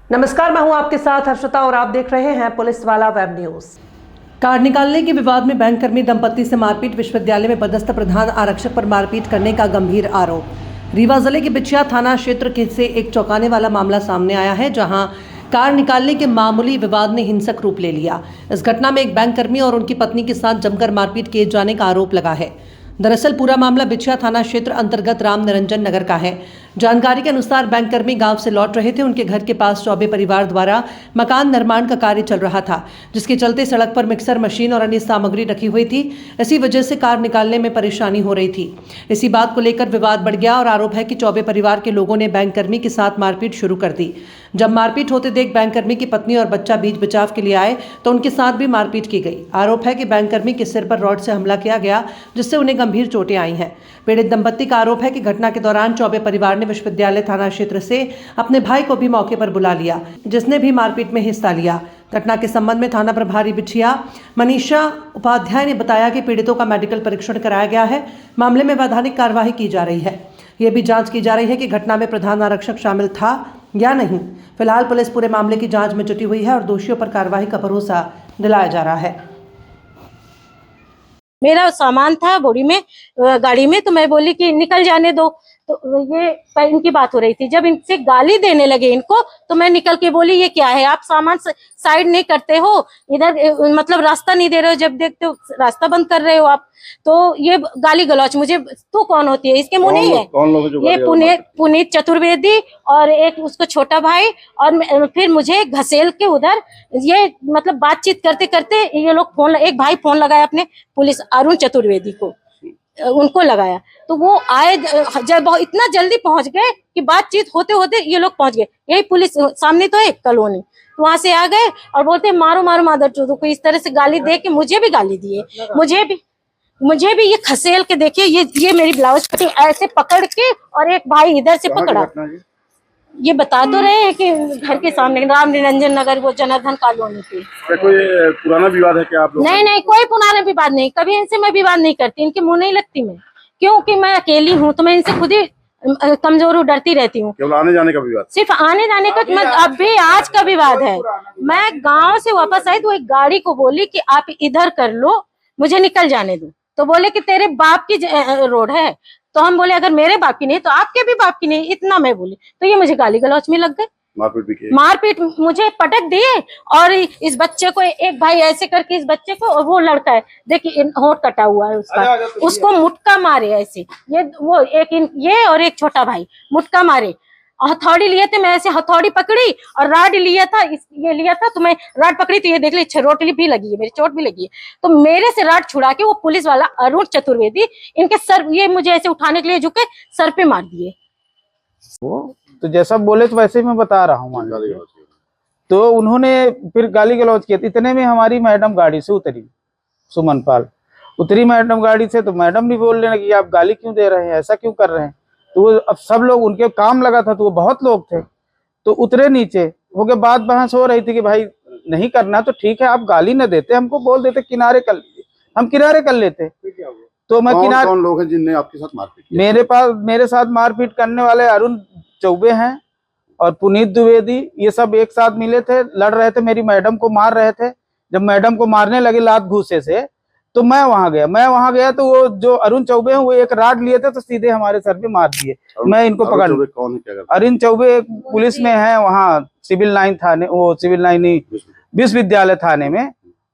नमस्कार, मैं हूं आपके साथ हर्षिता और आप देख रहे हैं पुलिस वाला वेब न्यूज। कार निकालने के विवाद में बैंककर्मी दंपति से मारपीट, विश्वविद्यालय में पदस्थ प्रधान आरक्षक पर मारपीट करने का गंभीर आरोप। रीवा जिले के बिछिया थाना क्षेत्र से एक चौंकाने वाला मामला सामने आया है, जहां कार निकालने के मामूली विवाद ने हिंसक रूप ले लिया। इस घटना में एक बैंककर्मी और उनकी पत्नी के साथ जमकर मारपीट किए जाने का आरोप लगा है। दरअसल पूरा मामला बिछिया थाना क्षेत्र अंतर्गत राम निरंजन नगर का है। जानकारी के अनुसार बैंककर्मी गांव से लौट रहे थे। उनके घर के पास चौबे परिवार द्वारा मकान निर्माण का कार्य चल रहा था, जिसके चलते सड़क पर मिक्सर मशीन और अन्य सामग्री रखी हुई थी। इसी वजह से कार निकालने में परेशानी हो रही थी। इसी बात को लेकर विवाद बढ़ गया और आरोप है कि चौबे परिवार के लोगों ने बैंककर्मी के साथ मारपीट शुरू कर दी। जब मारपीट होते देख बैंककर्मी की पत्नी और बच्चा बीच बचाव के लिए आए तो उनके साथ भी मारपीट की गई। आरोप है कि बैंककर्मी के सिर पर रॉड से हमला किया गया, जिससे उन्हें गंभीर चोटें आई हैं। पीड़ित दंपत्ति का आरोप है कि घटना के दौरान चौबे परिवार ने विश्वविद्यालय थाना क्षेत्र से अपने भाई को भी मौके पर बुला लिया, जिसने भी मारपीट में हिस्सा लिया। घटना के संबंध में थाना प्रभारी बिछिया मनीषा उपाध्याय ने बताया कि पीड़ितों का मेडिकल परीक्षण कराया गया है। मामले में वैधानिक कार्यवाही की जा रही है। यह भी जांच की जा रही है कि घटना में प्रधान आरक्षक शामिल था या नहीं। फिलहाल पुलिस पूरे मामले की जांच में जुटी हुई है और दोषियों पर कार्रवाई का भरोसा दिलाया जा रहा है। मेरा सामान था बोरी में, गाड़ी में, तो मैं बोली कि निकल जाने दो। तो ये इनकी बात हो रही थी। जब इनसे गाली देने लगे इनको, तो मैं निकल के बोली ये क्या है, आप सामान साइड नहीं करते हो, इधर मतलब रास्ता नहीं दे रहे हो, जब देखते हो रास्ता बंद कर रहे हो आप। तो ये गाली गलौच, मुझे तू कौन होती है, इसके मुंह नहीं है। कौन लोग ये पुनीत चतुर्वेदी और एक उसको छोटा भाई, और फिर मुझे घसेल के उधर ये मतलब बातचीत करते करते ये लोग एक भाई फोन लगाया अपने पुलिस अरुण चतुर्वेदी को, उनको लगाया। तो वो आए, जब इतना जल्दी पहुंच गए कि बातचीत होते होते ये लोग पहुंच गए। यही पुलिस सामने तो है कॉलोनी, वहां से आ गए और बोलते मारो मारो मादर चोदो को, इस तरह से गाली दे के मुझे भी गाली दिए। मुझे भी ये खसेल के, देखिए ये मेरी ब्लाउज कटिंग ऐसे पकड़ के, और एक भाई इधर से पकड़ा। ये बता तो रहे हैं कि घर के सामने राम निरंजन नगर, वो जनार्दन कॉलोनी पे। कोई पुराना विवाद है क्या आप लोग? नहीं, कोई पुराना विवाद नहीं। कभी इनसे मैं विवाद नहीं करती, इनके मुंह नहीं लगती मैं, क्योंकि मैं अकेली हूँ, तो मैं इनसे खुद ही कमजोर हूँ, डरती रहती हूँ। केवल आने जाने का विवाद? सिर्फ आने जाने का। मैं अभी आज का विवाद है। मैं गाँव से वापस आई तो एक गाड़ी को बोली कि आप इधर कर लो, मुझे निकल जाने दो। तो बोले कि तेरे बाप की रोड है। तो हम बोले अगर मेरे बाप की नहीं तो आपके भी बाप की नहीं, इतना मैं बोली। तो ये मुझे गाली गलौच में लग गए, मारपीट मुझे पटक दिए। और इस बच्चे को, एक भाई ऐसे करके इस बच्चे को, और वो लड़का है देखिए होंठ कटा हुआ है उसका, उसको मुटका मारे ऐसे। ये और एक छोटा भाई मुटका मारे। हथौड़ी लिए थे, मैं ऐसे हथौड़ी पकड़ी और राड लिया था, ये लिया था, तो मैं राड पकड़ी तो ये देख ली चोट भी लगी है, मेरी चोट भी लगी है। तो मेरे से राड छुड़ा के वो पुलिस वाला अरुण चतुर्वेदी इनके सर, ये मुझे ऐसे उठाने के लिए झुके, सर पे मार दिए। वो तो जैसा बोले तो वैसे ही मैं बता रहा हूँ। तो उन्होंने फिर गाली गलौज किया। इतने में हमारी मैडम गाड़ी से उतरी, सुमन पाल उतरी मैडम गाड़ी से। तो मैडम भी बोलने लगी आप गाली क्यों दे रहे हैं, ऐसा क्यों कर रहे हैं। तो वो अब सब लोग, उनके काम लगा था, तो वो बहुत लोग थे, तो उतरे नीचे हो के बात बहस हो रही थी कि भाई नहीं करना तो ठीक है, आप गाली न देते, हमको बोल देते किनारे कर लीजिए, हम किनारे कर लेते। तो मैं किनारे। कौन लोग हैं जिनने आपके साथ मारपीट की? मेरे साथ मारपीट करने वाले अरुण चौबे हैं और पुनीत द्विवेदी, ये सब एक साथ मिले थे, लड़ रहे थे, मेरी मैडम को मार रहे थे। जब मैडम को मारने लगे लात घूसे से, तो मैं वहां गया तो वो जो अरुण चौबे हैं वो एक राड लिए थे, तो सीधे हमारे सर पे मार दिए। मैं इनको पकड़। कौन है, क्या करते? अरुण चौबे पुलिस में है, वहाँ सिविल लाइन थाने, वो सिविल लाइन ही विश्वविद्यालय थाने में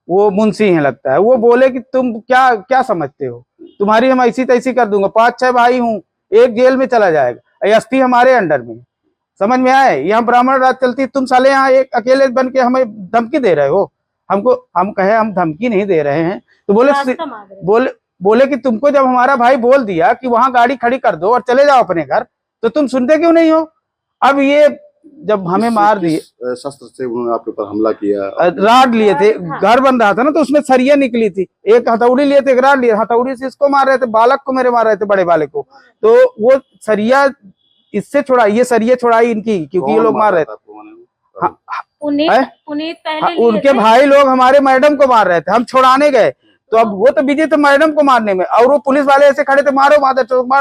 वो मुंशी है लगता है। वो बोले कि तुम क्या समझते हो, तुम्हारी हम ऐसी तैसी कर दूंगा, 5-6 भाई हूँ, एक जेल में चला जाएगा, एसपी हमारे अंडर में। समझ में आए, यहाँ ब्राह्मण राज चलती, तुम साले यहाँ एक अकेले बन के हमें धमकी दे रहे हो। हमको हम कहे हम धमकी नहीं दे रहे हैं। तो बोले कि तुमको जब हमारा भाई बोल दिया कि वहां गाड़ी खड़ी कर दो और चले जाओ अपने घर, तो तुम सुनते क्यों नहीं हो। अब ये जब हमें मार दिए, शस्त्र से उन्होंने आपके ऊपर हमला किया, राड लिए थे, घर बन रहा था ना, तो उसमें सरिया निकली थी, एक हथौड़ी लिए थे, एक राड लिए, हथौड़ी से इसको मार रहे थे, बालक को मेरे मार रहे थे, बड़े वाले को। तो वो सरिया इससे छुड़ाई, ये सरिया छुड़ाई इनकी, क्योंकि ये लोग मार रहे थे। पुनीत पहले उनके भाई लोग हमारे मैडम को मार रहे थे, हम छुड़ाने गए। तो अब वो तो बिजी थे मैडम को मारने में, और वो पुलिस वाले ऐसे खड़े थे, मारो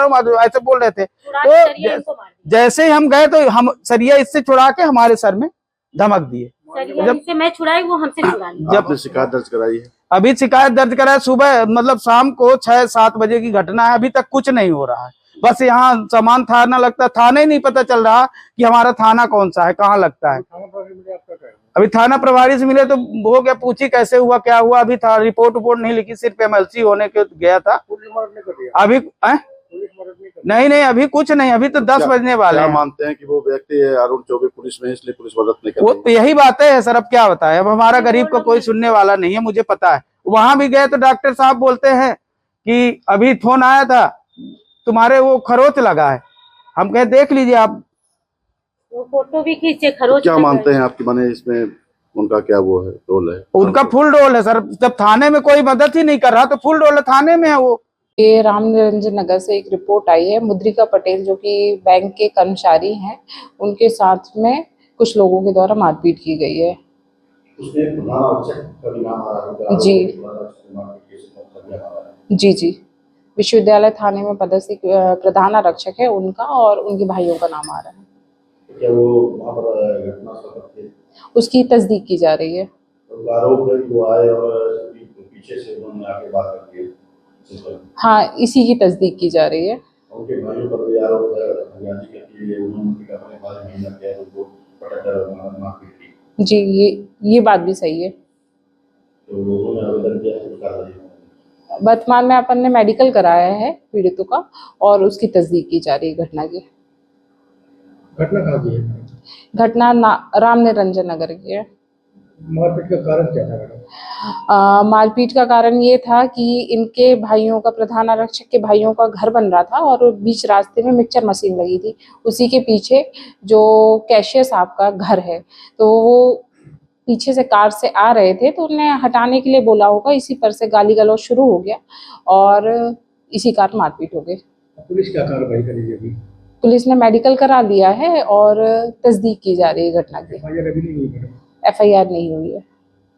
मारो ऐसे बोल रहे थे। तो जैसे ही हम गए तो हम सरिया इससे छुड़ा के हमारे सर में धमक दिए। सर ये हमसे मैं छुड़ाई, वो हमसे छुड़ाई। जब आपने शिकायत दर्ज कराई है? अभी शिकायत दर्ज करा है, सुबह मतलब शाम को 6-7 बजे की घटना है, अभी तक कुछ नहीं हो रहा है। बस यहाँ सामान थाना लगता है, थाने ही नहीं पता चल रहा कि हमारा थाना कौन सा है, कहाँ लगता है। अभी थाना प्रभारी से मिले तो हो गया, पूछी कैसे हुआ क्या हुआ, अभी था रिपोर्ट नहीं लिखी, सिर्फ एमएलसी होने के गया था। अभी नहीं अभी कुछ नहीं, अभी तो 10 बजने वाले क्या हैं। मानते हैं कि वो व्यक्ति है अरुण चौबे पुलिस में, इसलिए पुलिस मदद नहीं कर वो रही? तो यही बातें है सर, अब क्या बताएं। अब हमारा गरीब को कोई सुनने वाला नहीं है, मुझे पता है। वहां भी गए तो डॉक्टर साहब बोलते हैं कि अभी फोन आया था, तुम्हारे वो खरोच लगा है। हम कहे देख लीजिए आप, वो फोटो भी खींचे खरोच। क्या मानते हैं आपकी माने इसमें उनका क्या वो है, रोल है? उनका फुल रोल है सर। जब थाने में कोई मदद ही नहीं कर रहा तो फुल रोल है, थाने में है वो। ये राम निरंजन नगर से एक रिपोर्ट आई है। मुद्रिका पटेल जो कि बैंक के कर्मचारी हैं, उनके साथ में कुछ लोगों के द्वारा मारपीट की गई है। जी विश्वविद्यालय थाने में पदस्थ प्रधान आरक्षक है उनका, और उनके भाइयों का नाम आ रहा है। क्या वो वहाँ पर घटना उसकी तस्दीक की जा रही है। आरोप है कि वो आए और पीछे से उन्होंने आके बात कर दी? हाँ, इसी की तस्दीक की जा रही है। उनके भाइयों पर भी आरोप है उन्होंने अपने भाई बहन के उनको पटक मारपीट की। जी ये बात भी सही है। तो उन्होंने आवेदन किया है कार्रवाई? वर्तमान में अपन ने मेडिकल कराया है पीड़ितों का, और उसकी तस्दीक की जा रही है घटना की। घटना कहाँ की है? घटना राम निरंजन नगर की है। मारपीट का कारण क्या था मैडम? मारपीट का कारण ये था कि इनके भाइयों का, प्रधान आरक्षक के भाइयों का घर बन रहा था और बीच रास्ते में मिक्सचर मशीन लगी थी। उसी के पीछे जो कैशियर साहब का घर है, तो वो पीछे से कार से आ रहे थे, तो उन्हें हटाने के लिए बोला होगा, इसी पर से गाली गलौज शुरू हो गया और इसी कारण मारपीट हो गई। पुलिस क्या कार्रवाई करेगी अभी? पुलिस ने मेडिकल करा लिया है और तस्दीक की जा रही है घटना की। FIR अभी नहीं हुई मैडम? FIR नहीं हुई है।